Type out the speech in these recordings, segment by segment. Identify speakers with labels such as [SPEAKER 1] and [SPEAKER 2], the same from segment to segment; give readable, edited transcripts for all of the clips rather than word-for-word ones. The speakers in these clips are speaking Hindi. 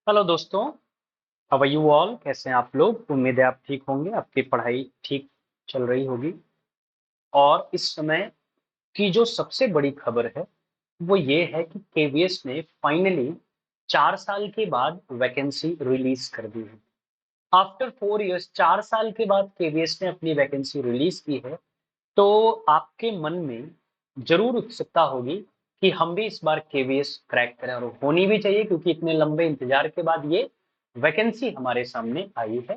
[SPEAKER 1] हेलो दोस्तों। How are you all? कैसे हैं आप लोग? उम्मीद है आप ठीक होंगे, आपकी पढ़ाई ठीक चल रही होगी। और इस समय की जो सबसे बड़ी खबर है वो ये है कि केवीएस ने फाइनली 4 साल के बाद वैकेंसी रिलीज कर दी है। आफ्टर 4 इयर्स, 4 साल के बाद केवीएस ने अपनी वैकेंसी रिलीज की है। तो आपके मन में जरूर उत्सुकता होगी कि हम भी इस बार केवीएस क्रैक करें, और होनी भी चाहिए क्योंकि इतने लंबे इंतजार के बाद ये वैकेंसी हमारे सामने आई है।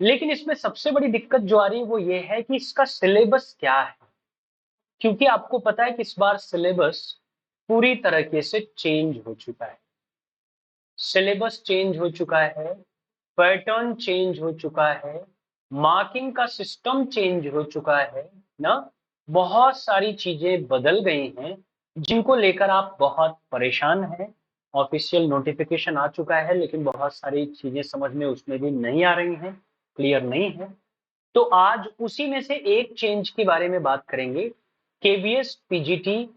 [SPEAKER 1] लेकिन इसमें सबसे बड़ी दिक्कत जो आ रही है वो ये है कि इसका सिलेबस क्या है। क्योंकि आपको पता है कि इस बार सिलेबस पूरी तरीके से चेंज हो चुका है। सिलेबस चेंज हो चुका है, पैटर्न चेंज हो चुका है, मार्किंग का सिस्टम चेंज हो चुका है ना। बहुत सारी चीजें बदल गई हैं जिनको लेकर आप बहुत परेशान हैं। ऑफिशियल नोटिफिकेशन आ चुका है लेकिन बहुत सारी चीजें समझ में उसमें भी नहीं आ रही हैं, क्लियर नहीं है। तो आज उसी में से एक चेंज के बारे में बात करेंगे। केवीएस पीजीटी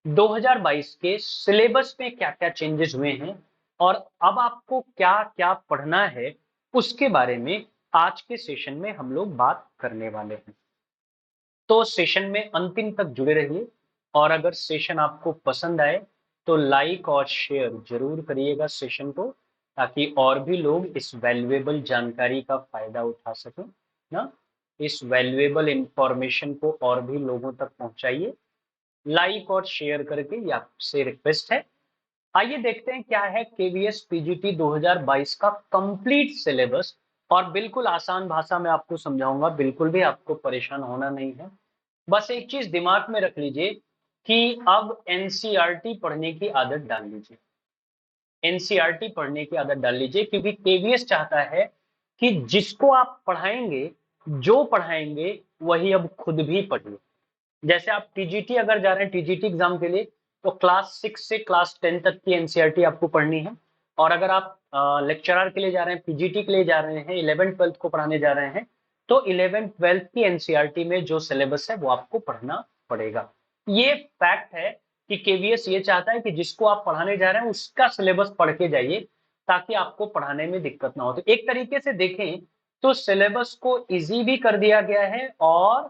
[SPEAKER 1] 2022 के सिलेबस में क्या क्या चेंजेस हुए हैं और अब आपको क्या क्या पढ़ना है, उसके बारे में आज के सेशन में हम लोग बात करने वाले हैं। तो सेशन में अंतिम तक जुड़े रहिए। और अगर सेशन आपको पसंद आए तो लाइक और शेयर जरूर करिएगा सेशन को, ताकि और भी लोग इस वैल्यूएबल जानकारी का फायदा उठा सकें ना। इस वैल्यूएबल इंफॉर्मेशन को और भी लोगों तक पहुंचाइए लाइक और शेयर करके, ये आपसे रिक्वेस्ट है। आइए देखते हैं क्या है केवीएस पीजीटी 2022 का कंप्लीट सिलेबस। और बिल्कुल आसान भाषा में आपको समझाऊंगा, बिल्कुल भी आपको परेशान होना नहीं है। बस एक चीज दिमाग में रख लीजिए कि अब एनसीईआरटी पढ़ने की आदत डाल लीजिए। एनसीईआरटी पढ़ने की आदत डाल लीजिए क्योंकि केवीएस चाहता है कि जिसको आप पढ़ाएंगे, जो पढ़ाएंगे वही अब खुद भी पढ़िए। जैसे आप टीजीटी अगर जा रहे हैं टीजीटी एग्जाम के लिए, तो क्लास 6 से क्लास 10 तक की एनसीईआरटी आपको पढ़नी है। और अगर आप लेक्चरर के लिए जा रहे हैं, पीजीटी के लिए जा रहे हैं, 11th 12th को पढ़ाने जा रहे हैं, तो 11th 12th की एनसीईआरटी में जो सिलेबस है वो आपको पढ़ना पड़ेगा। ये फैक्ट है कि केवीएस ये चाहता है कि जिसको आप पढ़ाने जा रहे हैं उसका सिलेबस पढ़ के जाइए, ताकि आपको पढ़ाने में दिक्कत ना हो। तो एक तरीके से देखें तो सिलेबस को इजी भी कर दिया गया है और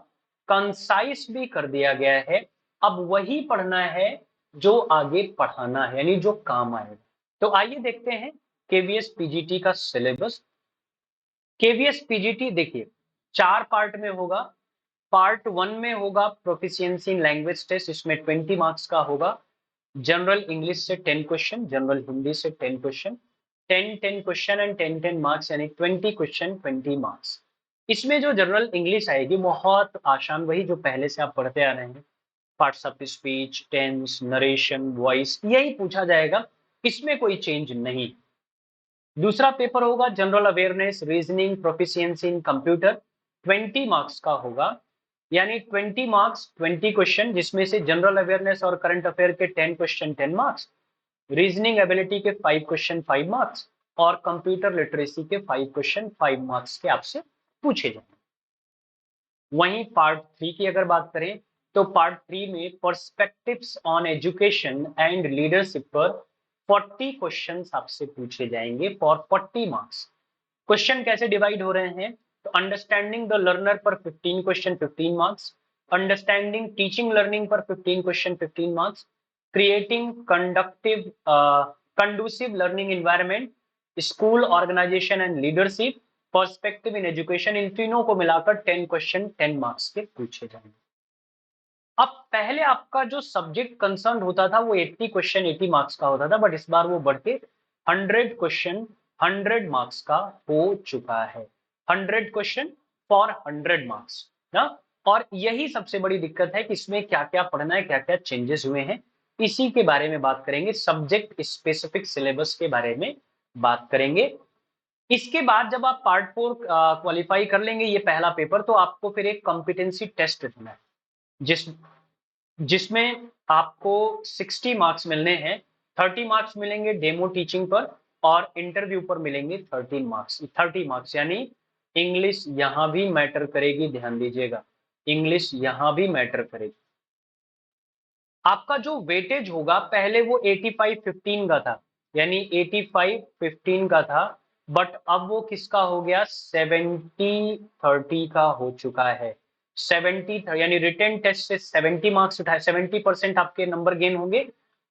[SPEAKER 1] कंसाइज भी कर दिया गया है। अब वही पढ़ना है जो आगे पढ़ाना है, यानी जो काम आएगा। तो आइए देखते हैं केवीएस पीजीटी का सिलेबस। केवीएस पीजीटी देखिए 4 पार्ट में होगा। पार्ट 1 में होगा प्रोफिशिएंसी इन लैंग्वेज टेस्ट, इसमें 20 मार्क्स का होगा। जनरल इंग्लिश से 10 क्वेश्चन, जनरल हिंदी से 10 क्वेश्चन, 10 10 क्वेश्चन एंड 10 10 मार्क्स, यानी 20 क्वेश्चन 20 मार्क्स। इसमें जो जनरल इंग्लिश आएगी बहुत आसान, वही जो पहले से आप पढ़ते आ रहे हैं। Parts of speech, tense, narration, voice, यही पूछा जाएगा, इसमें कोई चेंज नहीं। दूसरा पेपर होगा जनरल अवेयरनेस, रीजनिंग, प्रोफिशिएंसी इन कंप्यूटर, 20 मार्क्स का होगा। यानी 20 मार्क्स 20 क्वेश्चन, जिसमें से जनरल अवेयरनेस और करंट अफेयर के 10 क्वेश्चन 10 मार्क्स, रीजनिंग एबिलिटी के 5 क्वेश्चन 5 मार्क्स, और कंप्यूटर लिटरेसी के 5 क्वेश्चन 5 मार्क्स के आपसे पूछे जाएंगे। वहीं पार्ट 3 की अगर बात करें तो पार्ट 3 में perspectives on education and leadership पर 40 क्वेश्चंस आपसे पूछे जाएंगे फॉर 40 मार्क्स। क्वेश्चन कैसे डिवाइड हो रहे हैं? तो अंडरस्टैंडिंग द लर्नर पर 15 question 15 marks, understanding teaching learning पर 15 question 15 marks, creating conductive conducive learning environment, school organisation and leadership, perspective in education, इन तीनों को मिलाकर 10 क्वेश्चन 10 मार्क्स के पूछे जाएंगे। अब पहले आपका जो सब्जेक्ट कंसर्न होता था वो 80 क्वेश्चन 80 मार्क्स का होता था, बट इस बार वो बढ़ के 100 क्वेश्चन 100 मार्क्स का हो चुका है। 100 क्वेश्चन फॉर 100 मार्क्स ना। और यही सबसे बड़ी दिक्कत है कि इसमें क्या क्या पढ़ना है, क्या क्या चेंजेस हुए हैं, इसी के बारे में बात करेंगे। सब्जेक्ट स्पेसिफिक सिलेबस के बारे में बात करेंगे। इसके बाद जब आप पार्ट 4 क्वालिफाई कर लेंगे, ये पहला पेपर, तो आपको फिर एक कॉम्पिटेंसी टेस्ट देना है, जिस जिसमें आपको 60 मार्क्स मिलने हैं। 30 मार्क्स मिलेंगे डेमो टीचिंग पर, और इंटरव्यू पर मिलेंगे 13 मार्क्स। 30 मार्क्स यानी इंग्लिश यहां भी मैटर करेगी, ध्यान दीजिएगा, इंग्लिश यहां भी मैटर करेगी। आपका जो वेटेज होगा, पहले वो 85-15 का था, यानी 85-15 का था, बट अब वो किसका हो गया, 70-30 का हो चुका है। 70 यानी रिटन टेस्ट से 70 मार्क्स उठाए, 70% आपके नंबर गेन होंगे,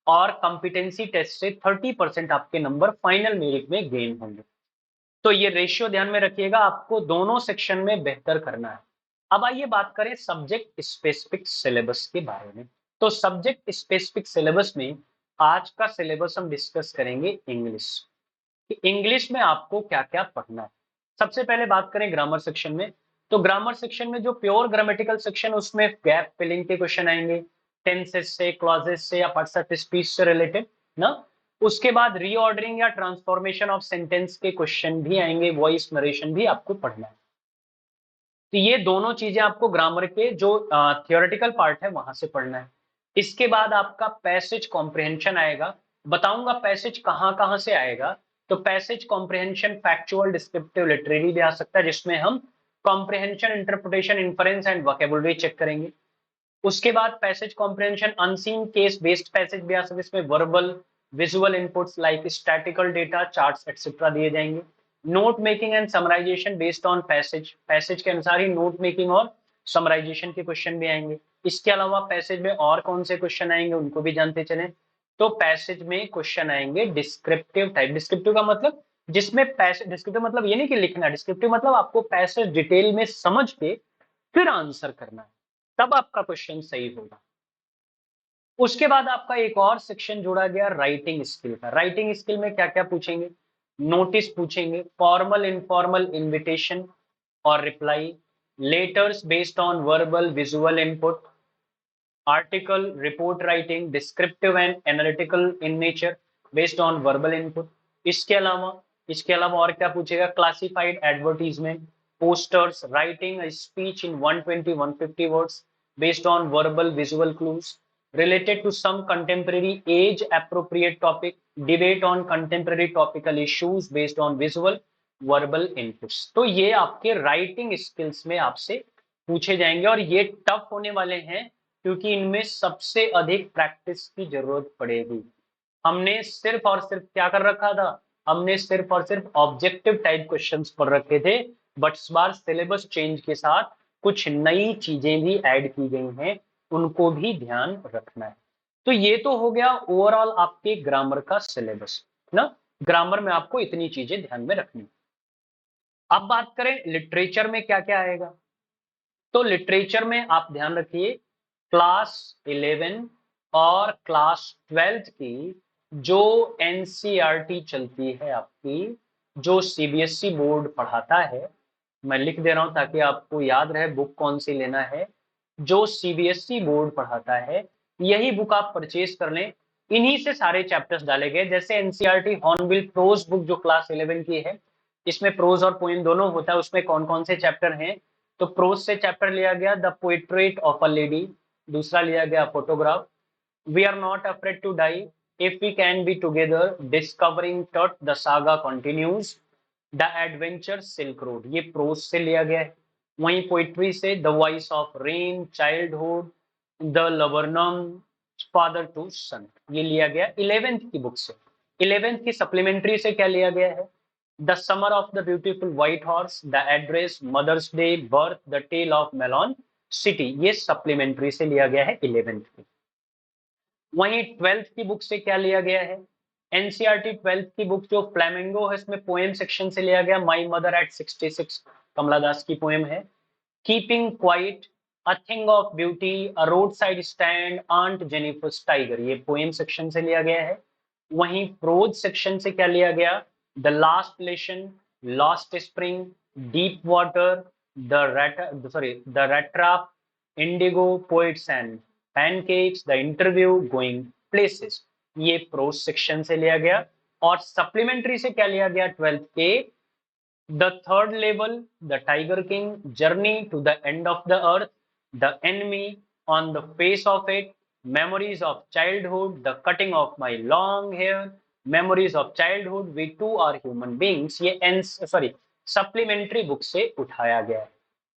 [SPEAKER 1] और कॉम्पिटेंसी टेस्ट से 30% आपके नंबर फाइनल मेरिट में गेन होंगे। तो ये रेशियो ध्यान में रखिएगा, आपको दोनों सेक्शन में बेहतर करना है। अब आइए बात करें सब्जेक्ट स्पेसिफिक सिलेबस के बारे में। तो सब्जेक्ट स्पेसिफिक सिलेबस में आज का सिलेबस हम डिस्कस करेंगे इंग्लिश, कि इंग्लिश में आपको क्या क्या पढ़ना है। सबसे पहले बात करें ग्रामर सेक्शन में, तो ग्रामर सेक्शन में जो प्योर ग्रामेटिकल सेक्शन, उसमें गैप फिलिंग के क्वेश्चन आएंगे, टेंसेस से, क्लॉजेस से या पार्ट्स ऑफ स्पीच से रिलेटेड ना। उसके बाद रीऑर्डरिंग या ट्रांसफॉर्मेशन ऑफ सेंटेंस के क्वेश्चन भी आएंगे, वॉइस नरेशन भी आपको पढ़ना है। तो ये दोनों चीजें आपको ग्रामर के जो थियोरेटिकल पार्ट है वहां से पढ़ना है। इसके बाद आपका पैसेज कॉम्प्रिहेंशन आएगा, बताऊंगा पैसेज कहां कहां से आएगा। तो passage comprehension factual, descriptive, literary भी आ सकता है, जिसमें हम comprehension, interpretation, inference and vocabulary check करेंगे। उसके बाद passage comprehension unseen case based passage भी आ सकते हैं, इसमें verbal, visual inputs like statistical data, charts etcetera दिए जाएंगे। Note making and summarisation based on passage, passage के अनुसार ही नोट मेकिंग और समराइजेशन के क्वेश्चन भी आएंगे। इसके अलावा पैसेज में और कौन से क्वेश्चन आएंगे उनको भी जानते चलें। तो पैसेज में क्वेश्चन आएंगे डिस्क्रिप्टिव टाइप। डिस्क्रिप्टिव का मतलब, जिसमें पैसेज, डिस्क्रिप्टिव मतलब ये नहीं कि लिखना, डिस्क्रिप्टिव मतलब आपको पैसेज डिटेल में समझ के फिर आंसर करना है, तब आपका क्वेश्चन सही होगा। उसके बाद आपका एक और सेक्शन जोड़ा गया राइटिंग स्किल का। राइटिंग स्किल में क्या क्या पूछेंगे, नोटिस पूछेंगे, फॉर्मल इनफॉर्मल इनविटेशन और reply, letters based on verbal visual input, article, report writing, descriptive and analytical in nature based on verbal input. इसके अलावा और क्या पूछेगा, classified advertisement, posters, writing a speech in 120-150 words based on verbal visual clues related to some contemporary age appropriate topic, debate on contemporary topical issues based on visual verbal inputs। तो ये आपके राइटिंग स्किल्स में आपसे पूछे जाएंगे, और ये टफ होने वाले हैं क्योंकि इनमें सबसे अधिक प्रैक्टिस की जरूरत पड़ेगी। हमने सिर्फ और सिर्फ क्या कर रखा था, हमने सिर्फ और सिर्फ ऑब्जेक्टिव टाइप क्वेश्चंस पढ़ रखे थे, बट इस बार सिलेबस चेंज के साथ कुछ नई चीजें भी ऐड की गई हैं, उनको भी ध्यान रखना है। तो ये तो हो गया ओवरऑल आपके ग्रामर का सिलेबस ना। ग्रामर में आपको इतनी चीजें ध्यान में रखनी। अब बात करें लिटरेचर में क्या क्या आएगा। तो लिटरेचर में आप ध्यान रखिए, क्लास 11 और क्लास 12 की जो एनसीईआरटी चलती है आपकी, जो सीबीएसई बोर्ड पढ़ाता है, मैं लिख दे रहा हूं ताकि आपको याद रहे बुक कौन सी लेना है। जो सीबीएसई बोर्ड पढ़ाता है, यही बुक आप परचेज कर लें। इन्हीं से सारे चैप्टर्स डाले गए, जैसे एनसीईआरटी हॉर्नबिल प्रोज बुक जो क्लास 11 की है, इसमें प्रोज और पोएम दोनों होता है। उसमें कौन कौन से चैप्टर हैं, तो प्रोज से चैप्टर लिया गया the portrait of a lady, दूसरा लिया गया photograph, we are not afraid to die, if we can be together, discovering Tut, the saga continues, the adventure silk road, ये प्रोज से लिया गया है। वहीं पोइट्री से the voice of rain, childhood, the laburnum, father to son, ये लिया गया 11th की बुक से। 11th की सप्लीमेंट्री से क्या लिया गया है, the summer of the beautiful white horse, the address, Mother's Day, birth, the tale of melon city, ये सप्लीमेंट्री से लिया गया है 11th की। वहीं 12th की बुक से क्या लिया गया है, एनसीईआरटी 12th की बुक जो फ्लैमिंगो है, इसमें पोएम सेक्शन से लिया गया माई मदर एट 66, कमला दास की पोएम है। Keeping quiet, a thing of beauty, a roadside stand, aunt Jennifer's tiger, ये पोएम सेक्शन से लिया गया है। वहीं प्रोज सेक्शन से क्या लिया गया, the last lesson, lost spring, deep water, the rattrap, indigo, poets and pancakes, the interview, going places, ये प्रोज सेक्शन से लिया गया। और सप्लीमेंट्री से क्या लिया गया 12th के, the third level, the tiger king, journey to the end of the earth, the enemy, on the face of it, memories of childhood, the cutting of my long hair, memories of childhood, we too are human beings, ये सप्लीमेंट्री बुक से उठाया गया है।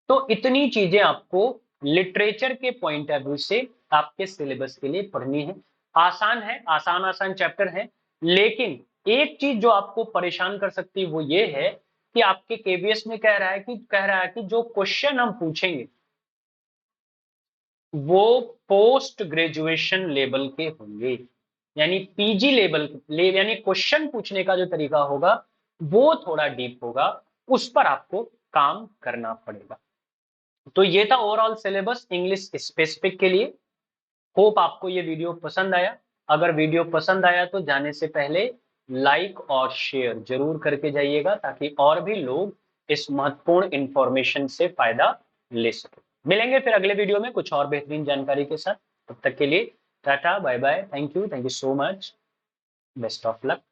[SPEAKER 1] तो इतनी चीजें आपको लिटरेचर के पॉइंट ऑफ व्यू से आपके सिलेबस के लिए पढ़नी है। आसान है, आसान आसान चैप्टर है, लेकिन एक चीज जो आपको परेशान कर सकती है वो ये है कि आपके केवीएस में कह रहा है कि जो क्वेश्चन हम पूछेंगे वो पोस्ट ग्रेजुएशन लेवल के होंगे, यानी पीजी लेवल यानी क्वेश्चन पूछने का जो तरीका होगा वो थोड़ा डीप होगा, उस पर आपको काम करना पड़ेगा। तो ये था ओवरऑल सिलेबस इंग्लिश स्पेसिफिक के लिए। होप आपको ये वीडियो पसंद आया। अगर वीडियो पसंद आया तो जाने से पहले लाइक और शेयर जरूर करके जाइएगा, ताकि और भी लोग इस महत्वपूर्ण इंफॉर्मेशन से फायदा ले सके। मिलेंगे फिर अगले वीडियो में कुछ और बेहतरीन जानकारी के साथ। तब तक के लिए tata bye bye, thank you so much, best of luck.